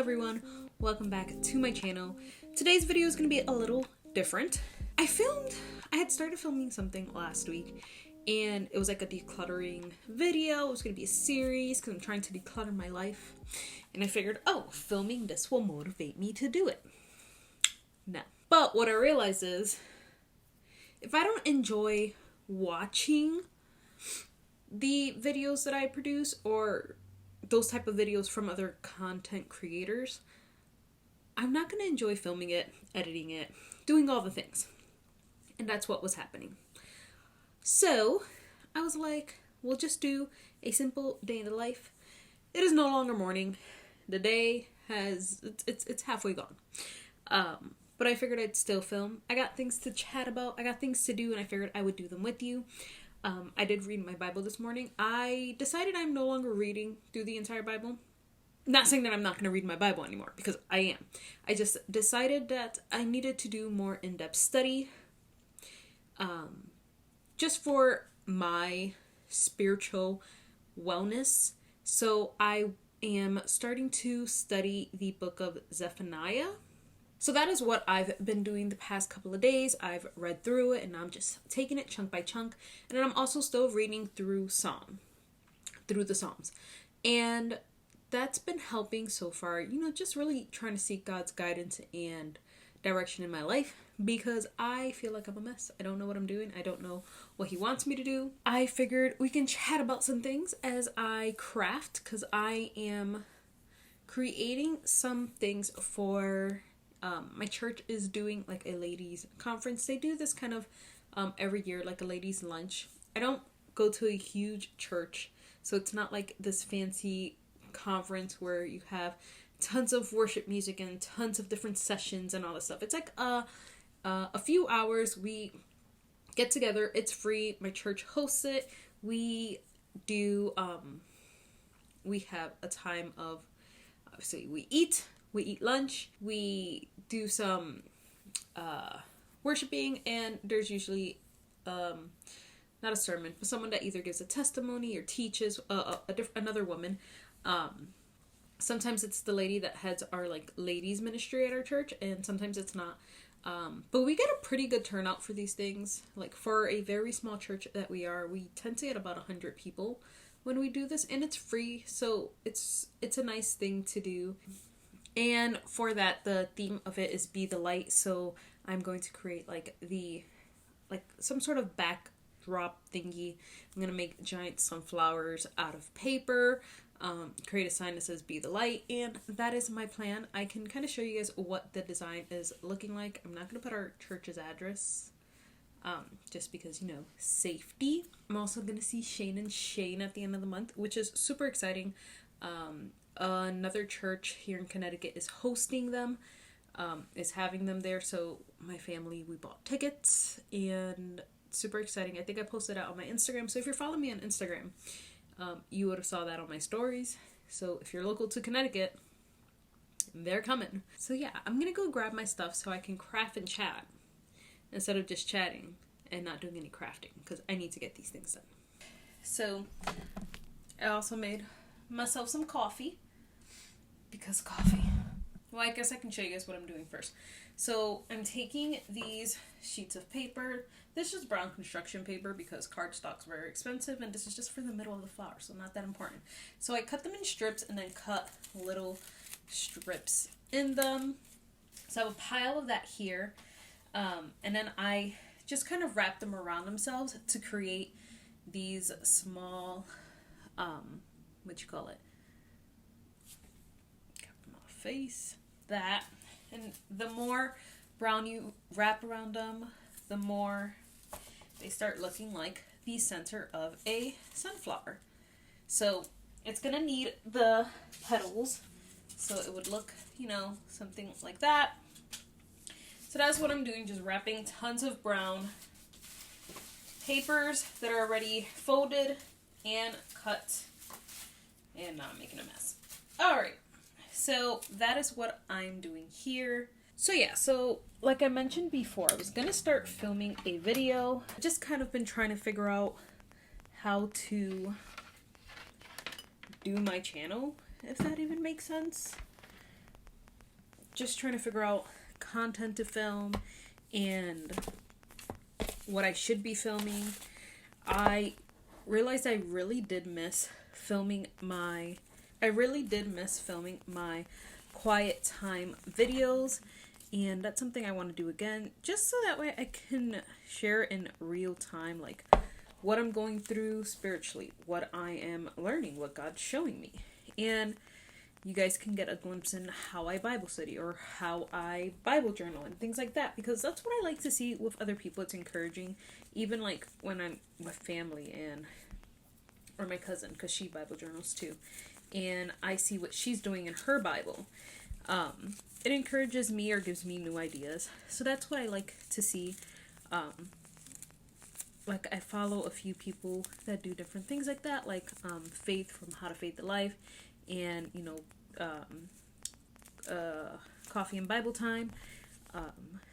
everyone, welcome back to my channel. Today's video is going to be a little different. I had started filming something last week and it was like a decluttering video. It was going to be a series because I'm trying to declutter my life. And I figured, oh, filming this will motivate me to do it. No. But what I realized is, if I don't enjoy watching the videos that I produce or those type of videos from other content creators, I'm not going to enjoy filming it, editing it, doing all the things. And that's what was happening. So I was like, we'll just do a simple day in the life. It is no longer morning. The day it's halfway gone. But I figured I'd still film. I got things to chat about. I got things to do, and I figured I would do them with you. I did read my Bible this morning. I decided I'm no longer reading through the entire Bible. Not saying that I'm not going to read my Bible anymore, because I am. I just decided that I needed to do more in-depth study. Just for my spiritual wellness. So I am starting to study the book of Zephaniah. So that is what I've been doing the past couple of days. I've read through it and I'm just taking it chunk by chunk. And then I'm also still reading through the Psalms. And that's been helping so far, just really trying to seek God's guidance and direction in my life, because I feel like I'm a mess. I don't know what I'm doing. I don't know what He wants me to do. I figured we can chat about some things as I craft, because I am creating some things for my church is doing like a ladies conference. They do this kind of every year, like a ladies lunch. I don't go to a huge church, so it's not like this fancy conference where you have tons of worship music and tons of different sessions and all this stuff. It's like a few hours. We get together. It's free. My church hosts it. We do we have a time of, obviously we eat lunch, we do some worshiping, and there's usually not a sermon, but someone that either gives a testimony or teaches another woman. Sometimes it's the lady that heads our like ladies ministry at our church, and sometimes it's not. But we get a pretty good turnout for these things. Like for a very small church that we are, we tend to get about 100 people when we do this, and it's free, so it's a nice thing to do. And for that, the theme of it is Be the Light. So I'm going to create like some sort of backdrop thingy. I'm going to make giant sunflowers out of paper, create a sign that says Be the Light. And that is my plan. I can kind of show you guys what the design is looking like. I'm not going to put our church's address, just because, safety. I'm also going to see Shane and Shane at the end of the month, which is super exciting. Another church here in Connecticut is hosting them, is having them there. So my family, we bought tickets, and super exciting. I think I posted that on my Instagram. So if you're following me on Instagram, you would have saw that on my stories. So if you're local to Connecticut, they're coming. So yeah, I'm going to go grab my stuff so I can craft and chat instead of just chatting and not doing any crafting, because I need to get these things done. So I also made myself some coffee, because coffee. Well, I guess I can show you guys what I'm doing first. So I'm taking these sheets of paper. This is brown construction paper because cardstock's very expensive, and this is just for the middle of the flower, so not that important. So I cut them in strips and then cut little strips in them. So I have a pile of that here, and then I just kind of wrap them around themselves to create these small, face, that. And the more brown you wrap around them, the more they start looking like the center of a sunflower. So it's gonna need the petals, so it would look, something like that. So that's what I'm doing, just wrapping tons of brown papers that are already folded and cut, and not making a mess. Alright. So that is what I'm doing here. So yeah, so like I mentioned before, I was going to start filming a video. I just kind of been trying to figure out how to do my channel, if that even makes sense. just trying to figure out content to film and what I should be filming. I realized I really did miss filming my quiet time videos, and that's something I want to do again, just so that way I can share in real time, like what I'm going through spiritually, what I am learning, what God's showing me, and you guys can get a glimpse in how I Bible study or how I Bible journal and things like that, because that's what I like to see with other people. It's encouraging, even like when I'm with family or my cousin, because she Bible journals too, and I see what she's doing in her Bible. It encourages me or gives me new ideas. So that's what I like to see. Like I follow a few people that do different things like that, like Faith from How to Faith the Life, and Coffee and Bible Time.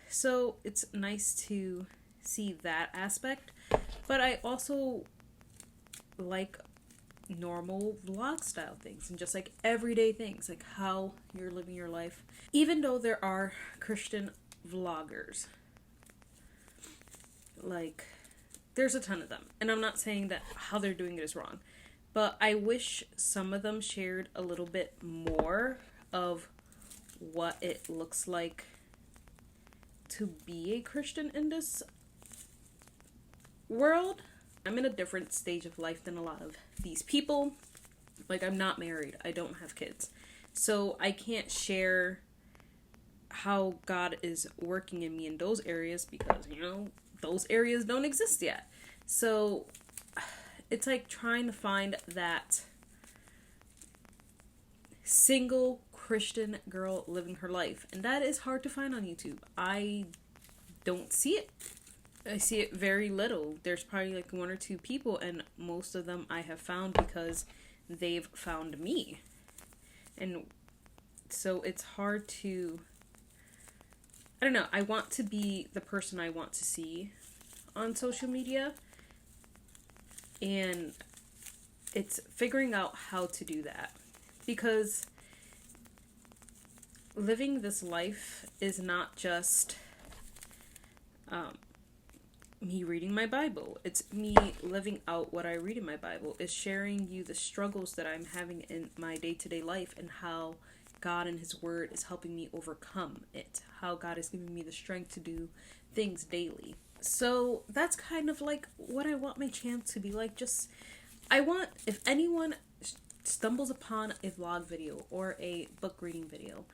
So it's nice to see that aspect, but I also like normal vlog style things and just like everyday things, like how you're living your life. Even though there are Christian vloggers, like there's a ton of them, and I'm not saying that how they're doing it is wrong, but I wish some of them shared a little bit more of what it looks like to be a Christian in this world. I'm in a different stage of life than a lot of these people. Like, I'm not married. I don't have kids. So I can't share how God is working in me in those areas because, those areas don't exist yet. So it's like trying to find that single Christian girl living her life. And that is hard to find on YouTube. I don't see it. I see it very little. There's probably like one or two people, and most of them I have found because they've found me. And so it's hard to, I don't know, I want to be the person I want to see on social media, and it's figuring out how to do that, because living this life is not just me reading my Bible. It's me living out what I read in my Bible. It's sharing you the struggles that I'm having in my day-to-day life and how God and His Word is helping me overcome it. How God is giving me the strength to do things daily. So that's kind of like what I want my channel to be like. I want, if anyone stumbles upon a vlog video or a book reading video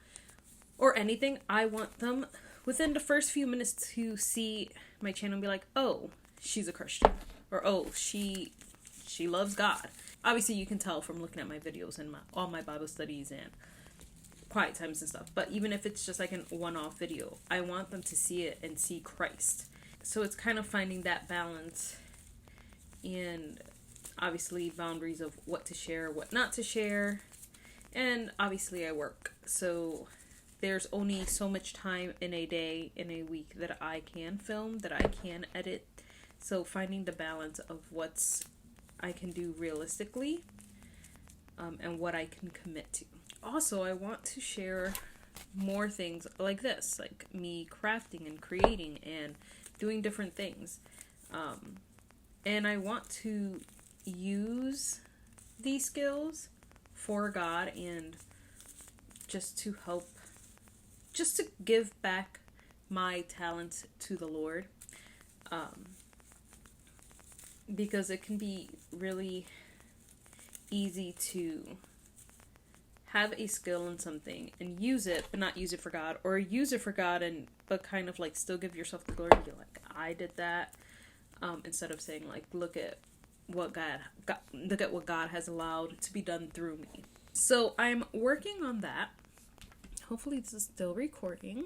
or anything, I want them within the first few minutes to see my channel and be like, oh, she's a Christian, or oh, she loves God. Obviously you can tell from looking at my videos and all my Bible studies and quiet times and stuff, but even if it's just like a one-off video, I want them to see it and see Christ. So it's kind of finding that balance, and obviously boundaries of what to share, what not to share. And obviously I work, so there's only so much time in a day, in a week, that I can film, that I can edit. So finding the balance of what's I can do realistically, and what I can commit to. Also, I want to share more things like this, like me crafting and creating and doing different things. And I want to use these skills for God and just to help, just to give back my talents to the Lord. Because it can be really easy to have a skill in something and use it, but not use it for God, or use it for God but kind of like still give yourself the glory and be like, I did that, instead of saying like, look at what God has allowed to be done through me. So I'm working on that. Hopefully this is still recording,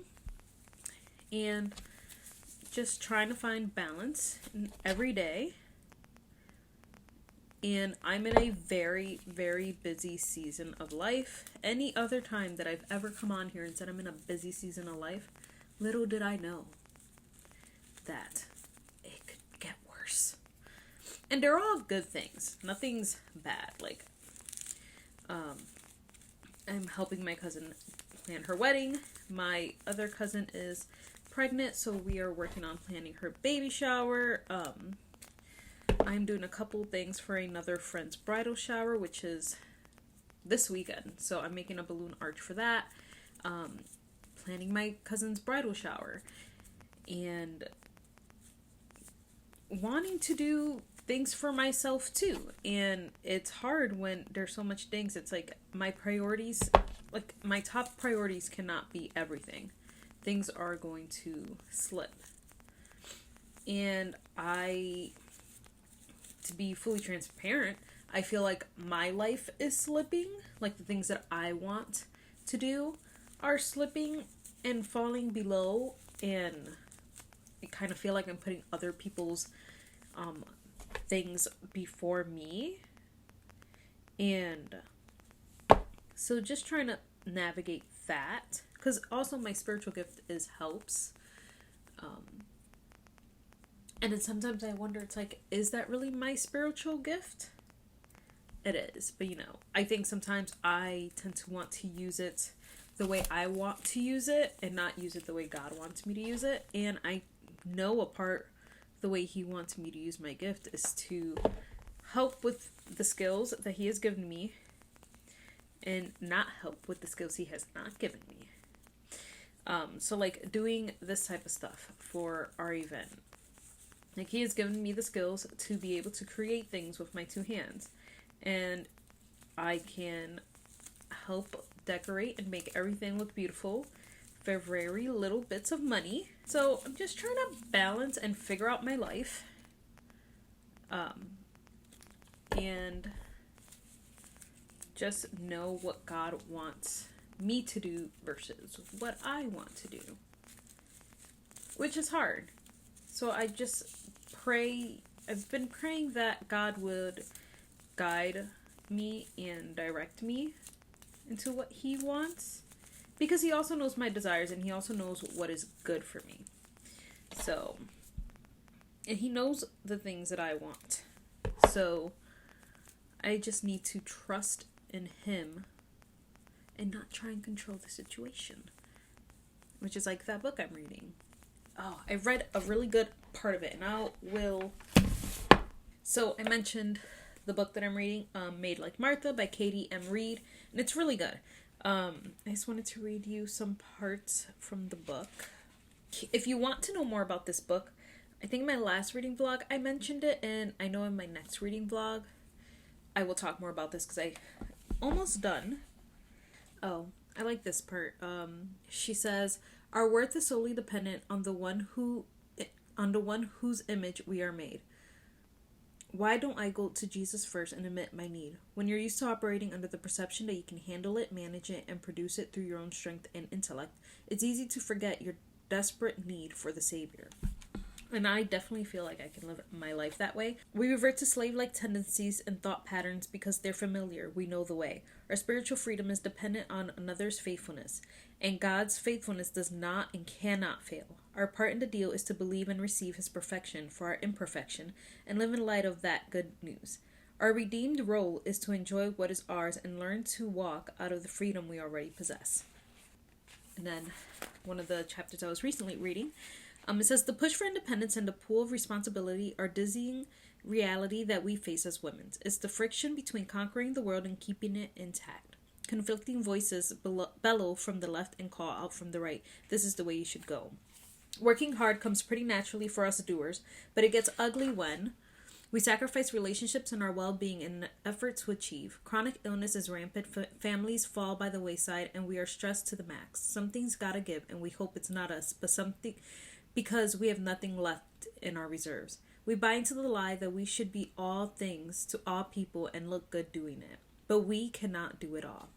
and just trying to find balance in every day. And I'm in a very, very busy season of life. Any other time that I've ever come on here and said I'm in a busy season of life, little did I know that it could get worse. And they're all good things. Nothing's bad. Like, I'm helping my cousin plan her wedding. My other cousin is pregnant, so we are working on planning her baby shower. I'm doing a couple things for another friend's bridal shower, which is this weekend. So I'm making a balloon arch for that. Planning my cousin's bridal shower. And wanting to do things for myself too. And it's hard when there's so much things. It's like my priorities, like my top priorities cannot be everything. Things are going to slip. And to be fully transparent, I feel like my life is slipping. Like the things that I want to do are slipping and falling below. And I kind of feel like I'm putting other people's things before me. And so just trying to navigate that. Because also my spiritual gift is helps. And then sometimes I wonder, it's like, is that really my spiritual gift? It is. But I think sometimes I tend to want to use it the way I want to use it and not use it the way God wants me to use it. And I know a part the way he wants me to use my gift is to help with the skills that he has given me and not help with the skills he has not given me. So like doing this type of stuff for our event. Like he has given me the skills to be able to create things with my two hands. And I can help decorate and make everything look beautiful for very little bits of money. So I'm just trying to balance and figure out my life. And just know what God wants me to do versus what I want to do. Which is hard. So I just pray, I've been praying that God would guide me and direct me into what he wants. Because he also knows my desires and he also knows what is good for me. So, and he knows the things that I want. So, I just need to trust in him and not try and control the situation. Which is like that book I'm reading. Oh, I read a really good part of it and I will... So, I mentioned the book that I'm reading, Made Like Martha by Katie M. Reed. And it's really good. I just wanted to read you some parts from the book. If you want to know more about this book, I think in my last reading vlog I mentioned it, and I know in my next reading vlog I will talk more about this because I'm almost done. Oh, I like this part. She says, "Our worth is solely dependent on the one whose image we are made. Why don't I go to Jesus first and admit my need? When you're used to operating under the perception that you can handle it, manage it, and produce it through your own strength and intellect, it's easy to forget your desperate need for the Savior." And I definitely feel like I can live my life that way. We revert to slave-like tendencies and thought patterns because they're familiar. We know the way. Our spiritual freedom is dependent on another's faithfulness, and God's faithfulness does not and cannot fail. Our part in the deal is to believe and receive his perfection for our imperfection and live in light of that good news. Our redeemed role is to enjoy what is ours and learn to walk out of the freedom we already possess. And then one of the chapters I was recently reading, it says, "The push for independence and the pull of responsibility are dizzying reality that we face as women. It's the friction between conquering the world and keeping it intact. Conflicting voices bellow from the left and call out from the right. This is the way you should go. Working hard comes pretty naturally for us doers, but it gets ugly when we sacrifice relationships and our well-being in an effort to achieve. Chronic illness is rampant, families fall by the wayside, and we are stressed to the max. Something's gotta give, and we hope it's not us, but something, because we have nothing left in our reserves. We buy into the lie that we should be all things to all people and look good doing it. But we cannot do it all."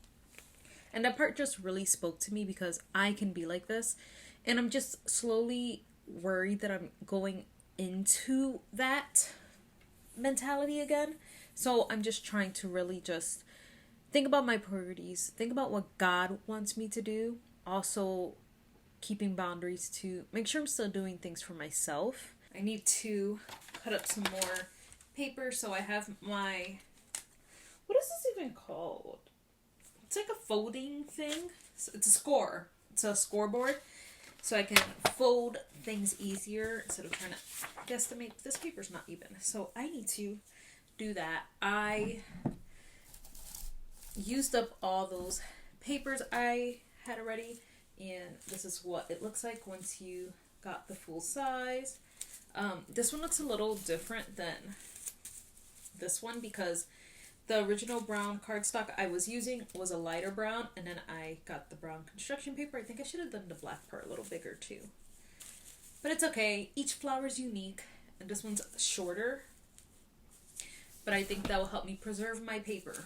And that part just really spoke to me because I can be like this. And I'm just slowly worried that I'm going into that mentality again. So I'm just trying to really just think about my priorities. Think about what God wants me to do. Also keeping boundaries to make sure I'm still doing things for myself. I need to cut up some more paper. So I have my... What is this even called? it's like a folding thing. It's a score. It's a scoreboard. So I can fold things easier instead of trying to guesstimate. This paper's not even. So I need to do that. I used up all those papers I had already. And this is what it looks like once you got the full size. This one looks a little different than this one because the original brown cardstock I was using was a lighter brown, and then I got the brown construction paper. I think I should have done the black part a little bigger too. But it's okay. Each flower is unique, and this one's shorter. But I think that will help me preserve my paper.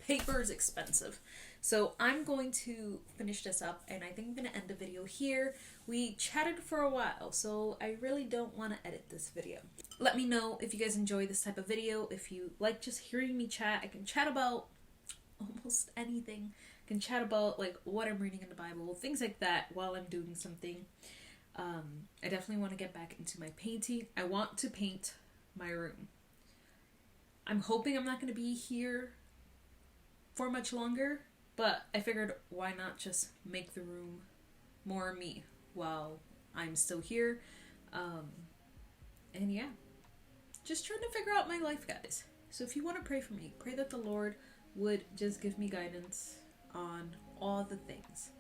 Paper is expensive. So I'm going to finish this up, and I think I'm going to end the video here. We chatted for a while, so I really don't want to edit this video. Let me know if you guys enjoy this type of video. If you like just hearing me chat, I can chat about almost anything. I can chat about like what I'm reading in the Bible, things like that while I'm doing something. I definitely want to get back into my painting. I want to paint my room. I'm hoping I'm not going to be here for much longer, but I figured why not just make the room more me while I'm still here. And yeah, just trying to figure out my life, guys. So if you want to pray for me, pray that the Lord would just give me guidance on all the things,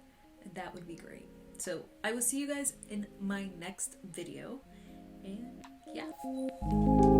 and that would be great. So I will see you guys in my next video, and yeah.